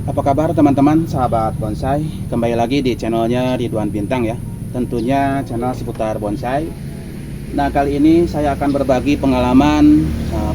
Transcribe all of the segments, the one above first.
Apa kabar teman-teman sahabat bonsai? Kembali lagi di channelnya Ridwan Bintang ya. Tentunya channel seputar bonsai. Nah, kali ini saya akan berbagi pengalaman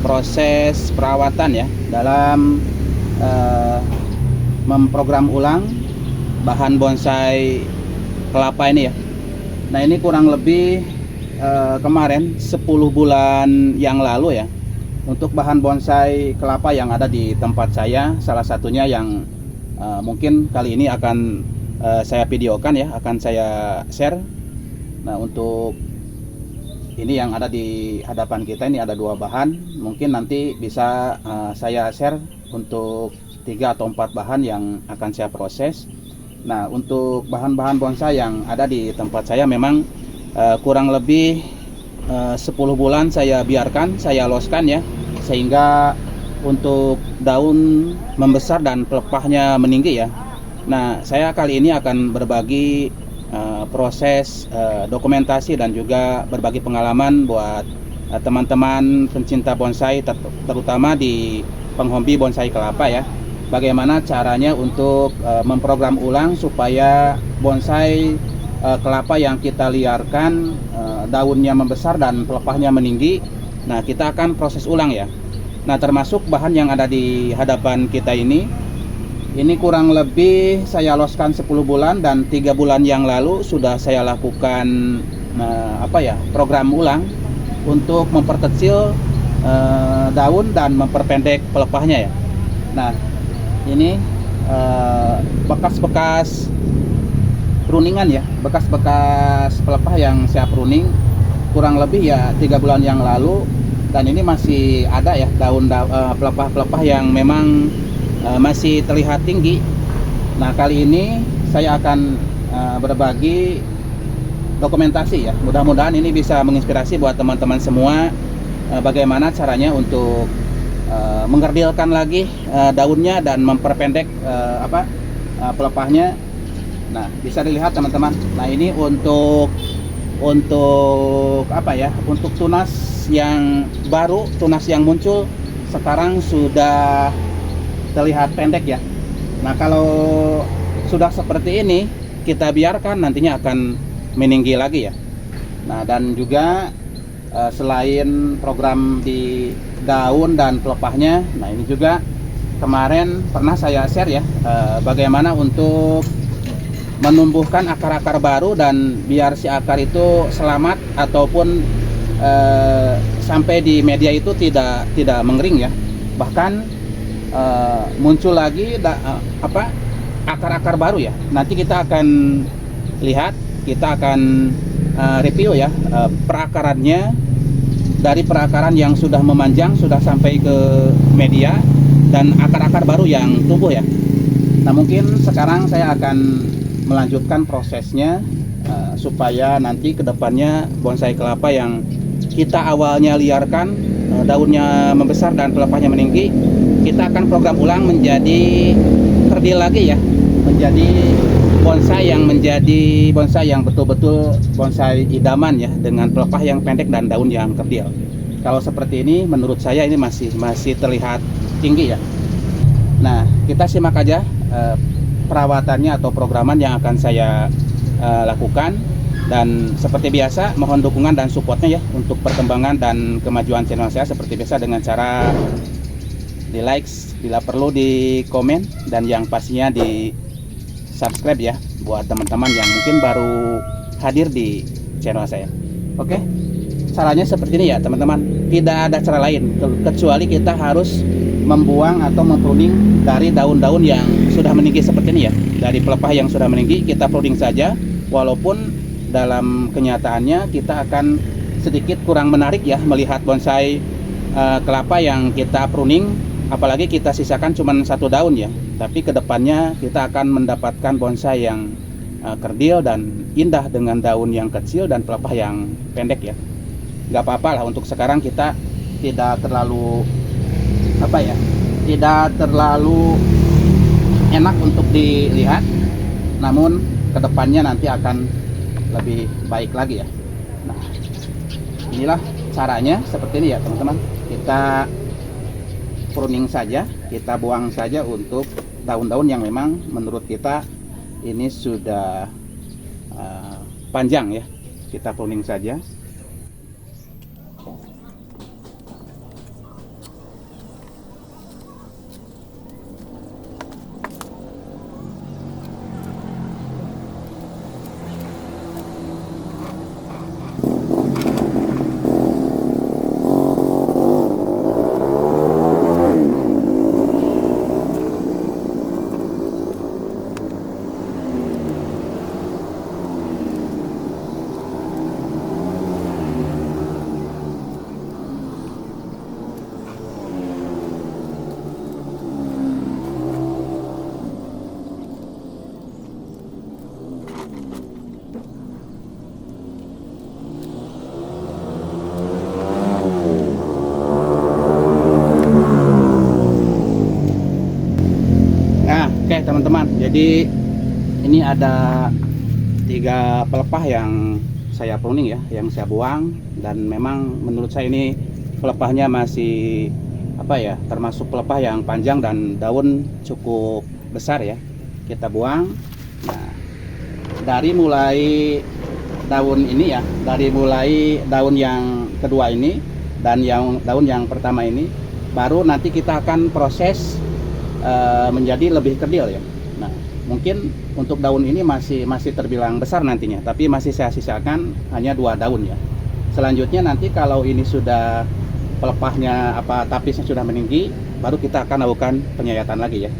proses perawatan ya dalam memprogram ulang bahan bonsai kelapa ini ya. Nah, ini kurang lebih kemarin 10 bulan yang lalu ya. Untuk bahan bonsai kelapa yang ada di tempat saya, salah satunya yang mungkin kali ini akan saya videokan ya, akan saya share. Nah, untuk ini yang ada di hadapan kita ini ada dua bahan, mungkin nanti bisa saya share untuk 3 atau 4 bahan yang akan saya proses. Nah, untuk bahan-bahan bonsai yang ada di tempat saya memang kurang lebih 10 bulan saya biarkan, saya loskan ya, sehingga untuk daun membesar dan pelepahnya meninggi ya. Nah, saya kali ini akan berbagi proses dokumentasi dan juga berbagi pengalaman buat teman-teman pencinta bonsai, terutama di penghobi bonsai kelapa ya. Bagaimana caranya untuk memprogram ulang supaya bonsai kelapa yang kita liarkan daunnya membesar dan pelepahnya meninggi. Nah, kita akan proses ulang ya. Nah, termasuk bahan yang ada di hadapan kita ini kurang lebih saya loskan 10 bulan, dan 3 bulan yang lalu sudah saya lakukan program ulang untuk memperkecil daun dan memperpendek pelepahnya ya. Nah, ini bekas-bekas pruningan ya, bekas-bekas pelepah yang saya pruning kurang lebih ya 3 bulan yang lalu, dan ini masih ada ya daun pelepah-pelepah yang memang masih terlihat tinggi. Nah, kali ini saya akan berbagi dokumentasi ya, mudah-mudahan ini bisa menginspirasi buat teman-teman semua bagaimana caranya untuk mengerdilkan lagi daunnya dan memperpendek pelepahnya. Nah, bisa dilihat teman-teman. Nah, ini untuk untuk tunas yang baru, tunas yang muncul sekarang sudah terlihat pendek ya. Nah, kalau sudah seperti ini kita biarkan, nantinya akan meninggi lagi ya. Nah, dan juga selain program di daun dan pelepahnya, nah ini juga kemarin pernah saya share ya, bagaimana untuk menumbuhkan akar-akar baru dan biar si akar itu selamat ataupun sampai di media itu tidak mengering ya, bahkan muncul lagi akar-akar baru ya. Nanti kita akan lihat, kita akan review ya perakarannya, dari perakaran yang sudah memanjang sudah sampai ke media dan akar-akar baru yang tumbuh ya. Nah, mungkin sekarang saya akan melanjutkan prosesnya supaya nanti kedepannya bonsai kelapa yang kita awalnya liarkan daunnya membesar dan pelepahnya meninggi, kita akan program ulang menjadi kerdil lagi ya, menjadi bonsai yang betul-betul bonsai idaman ya, dengan pelepah yang pendek dan daun yang kerdil. Kalau seperti ini menurut saya ini masih terlihat tinggi ya. Nah, kita simak aja perawatannya atau programan yang akan saya lakukan, dan seperti biasa mohon dukungan dan supportnya ya untuk perkembangan dan kemajuan channel saya, seperti biasa dengan cara di like, bila perlu di komen, dan yang pastinya di subscribe ya buat teman-teman yang mungkin baru hadir di channel saya. Oke, caranya seperti ini ya teman-teman, tidak ada cara lain kecuali kita harus membuang atau mempruning dari daun-daun yang sudah meninggi seperti ini ya. Dari pelepah yang sudah meninggi kita pruning saja, walaupun dalam kenyataannya kita akan sedikit kurang menarik ya melihat bonsai kelapa yang kita pruning, apalagi kita sisakan cuma 1 daun ya. Tapi kedepannya kita akan mendapatkan bonsai yang kerdil dan indah dengan daun yang kecil dan pelepah yang pendek ya. Nggak apa-apa lah, untuk sekarang kita tidak terlalu tidak terlalu enak untuk dilihat, namun kedepannya nanti akan lebih baik lagi ya. Nah, inilah caranya seperti ini ya teman-teman. Kita pruning saja, kita buang saja untuk daun-daun yang memang menurut kita ini sudah panjang ya. Kita pruning saja. Oke teman-teman, jadi ini ada 3 pelepah yang saya pruning ya, yang saya buang, dan memang menurut saya ini pelepahnya masih termasuk pelepah yang panjang dan daun cukup besar ya. Kita buang. Nah, dari mulai daun ini ya, dari mulai daun yang kedua ini dan daun yang pertama ini, baru nanti kita akan proses menjadi lebih kerdil ya. Nah, mungkin untuk daun ini masih terbilang besar nantinya, tapi masih saya sisakan hanya 2 daun ya. Selanjutnya nanti kalau ini sudah pelepahnya tapisnya sudah meninggi, baru kita akan lakukan penyayatan lagi ya.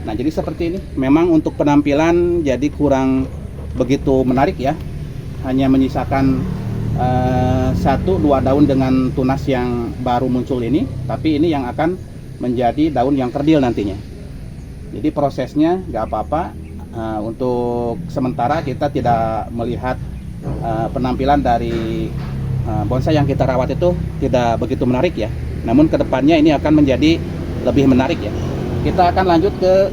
Nah, jadi seperti ini. Memang untuk penampilan jadi kurang begitu menarik ya. Hanya menyisakan 1-2 daun dengan tunas yang baru muncul ini, tapi ini yang akan menjadi daun yang kerdil nantinya. Jadi prosesnya nggak apa-apa. Untuk sementara kita tidak melihat penampilan dari bonsai yang kita rawat itu tidak begitu menarik ya. Namun kedepannya ini akan menjadi lebih menarik ya. Kita akan lanjut ke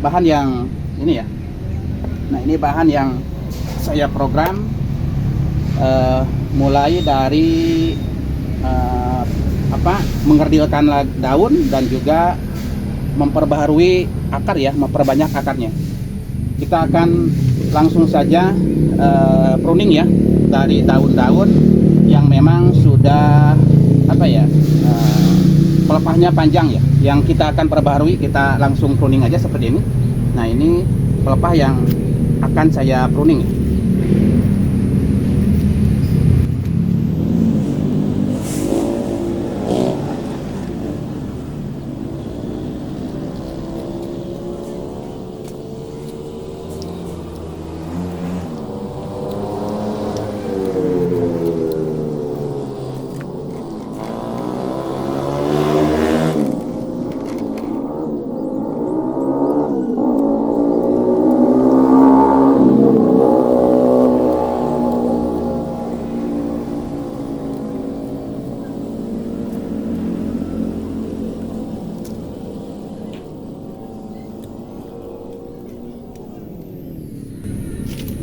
bahan yang ini ya. Nah, ini bahan yang saya program mulai dari mengerdilkan daun dan juga memperbaharui akar ya, memperbanyak akarnya. Kita akan langsung saja pruning ya dari daun-daun yang memang sudah pelepahnya panjang ya, yang kita akan perbaharui. Kita langsung pruning aja seperti ini. Nah, ini pelepah yang akan saya pruning ya.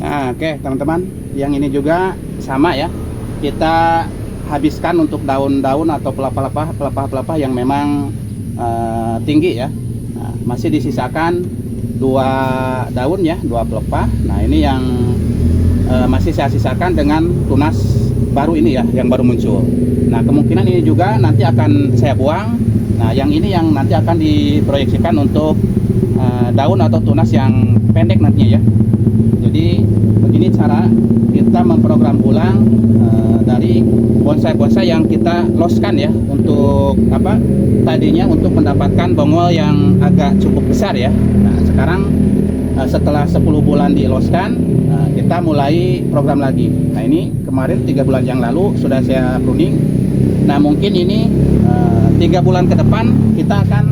Nah, oke teman-teman, yang ini juga sama ya. Kita habiskan untuk daun-daun atau pelepah-pelepah yang memang tinggi ya. Nah, masih disisakan 2 daun ya, 2 pelepah. Nah, ini yang masih saya sisakan dengan tunas baru ini ya, yang baru muncul. Nah, kemungkinan ini juga nanti akan saya buang. Nah, yang ini yang nanti akan diproyeksikan untuk daun atau tunas yang pendek nantinya ya. Jadi begini cara kita memprogram ulang dari bonsai-bonsai yang kita loskan ya, untuk tadinya untuk mendapatkan bongol yang agak cukup besar ya. Nah, sekarang setelah 10 bulan diloskan, kita mulai program lagi. Nah, ini kemarin 3 bulan yang lalu sudah saya pruning. Nah, mungkin ini 3 bulan ke depan kita akan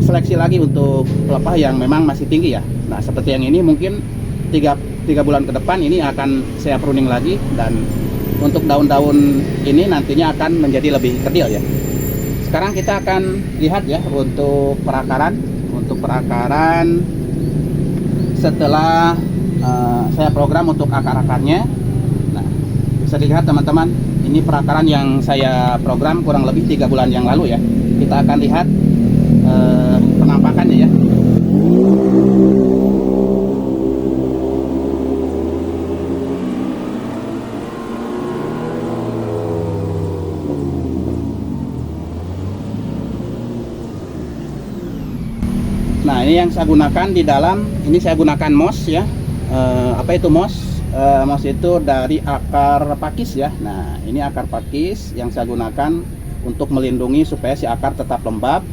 seleksi lagi untuk pelepah yang memang masih tinggi ya. Nah, seperti yang ini mungkin 3 bulan ke depan ini akan saya pruning lagi, dan untuk daun-daun ini nantinya akan menjadi lebih kerdil ya. Sekarang kita akan lihat ya untuk perakaran. Untuk perakaran setelah saya program untuk akar-akarnya. Nah, bisa dilihat teman-teman, ini perakaran yang saya program kurang lebih 3 bulan yang lalu ya. Kita akan lihat penampakan penampakannya ya. Nah, ini yang saya gunakan di dalam, ini saya gunakan moss ya. Apa itu moss? Moss itu dari akar pakis ya. Nah, ini akar pakis yang saya gunakan untuk melindungi supaya si akar tetap lembab,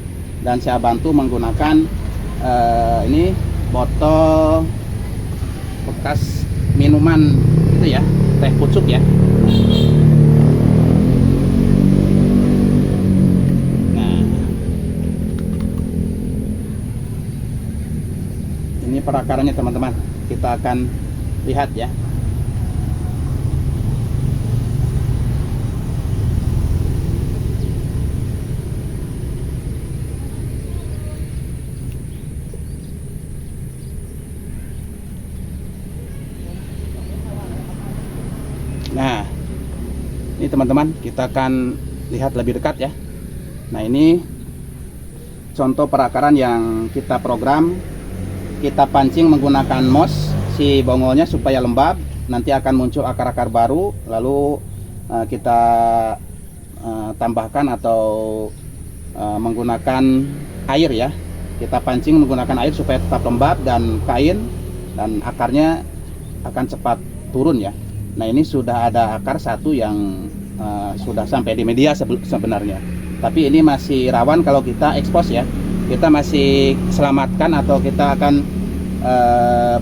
dan saya bantu menggunakan ini botol bekas minuman itu ya, teh pucuk ya. Nah, ini perakarannya teman-teman, kita akan lihat ya. Nah, ini teman-teman, kita akan lihat lebih dekat ya. Nah, ini contoh perakaran yang kita program. Kita pancing menggunakan moss si bongolnya supaya lembab. Nanti akan muncul akar-akar baru, lalu kita tambahkan atau menggunakan air ya. Kita pancing menggunakan air supaya tetap lembab dan kain, dan akarnya akan cepat turun ya. Nah, ini sudah ada akar satu yang sudah sampai di media sebenarnya, tapi ini masih rawan kalau kita ekspos ya. Kita masih selamatkan atau kita akan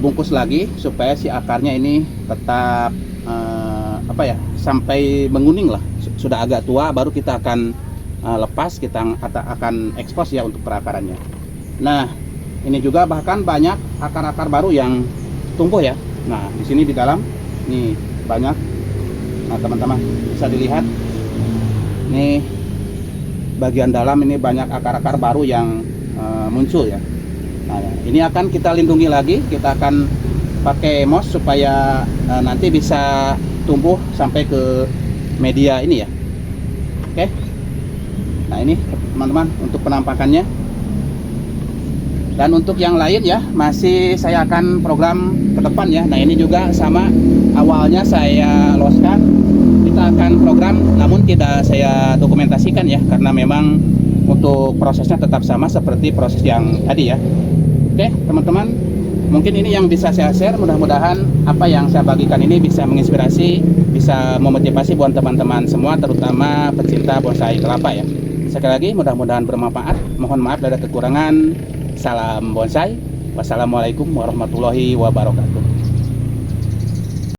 bungkus lagi supaya si akarnya ini tetap apa ya, sampai menguning lah. Sudah agak tua baru kita akan lepas, kita akan ekspos ya untuk perakarannya. Nah, ini juga bahkan banyak akar-akar baru yang tumbuh ya. Nah, di sini di dalam nih banyak. Nah, teman-teman bisa dilihat nih, bagian dalam ini banyak akar-akar baru yang muncul ya. Nah, ini akan kita lindungi lagi, kita akan pakai moss supaya nanti bisa tumbuh sampai ke media ini ya. Oke. Nah, ini teman-teman untuk penampakannya. Dan untuk yang lain ya, masih saya akan program ke depan ya. Nah, ini juga sama, awalnya saya loskan, kita akan program namun tidak saya dokumentasikan ya, karena memang untuk prosesnya tetap sama seperti proses yang tadi ya. Oke teman-teman, mungkin ini yang bisa saya share. Mudah-mudahan apa yang saya bagikan ini bisa menginspirasi, bisa memotivasi buat teman-teman semua, terutama pecinta bonsai kelapa ya. Sekali lagi mudah-mudahan bermanfaat. Mohon maaf dari kekurangan. Salam bonsai. Wassalamualaikum warahmatullahi wabarakatuh.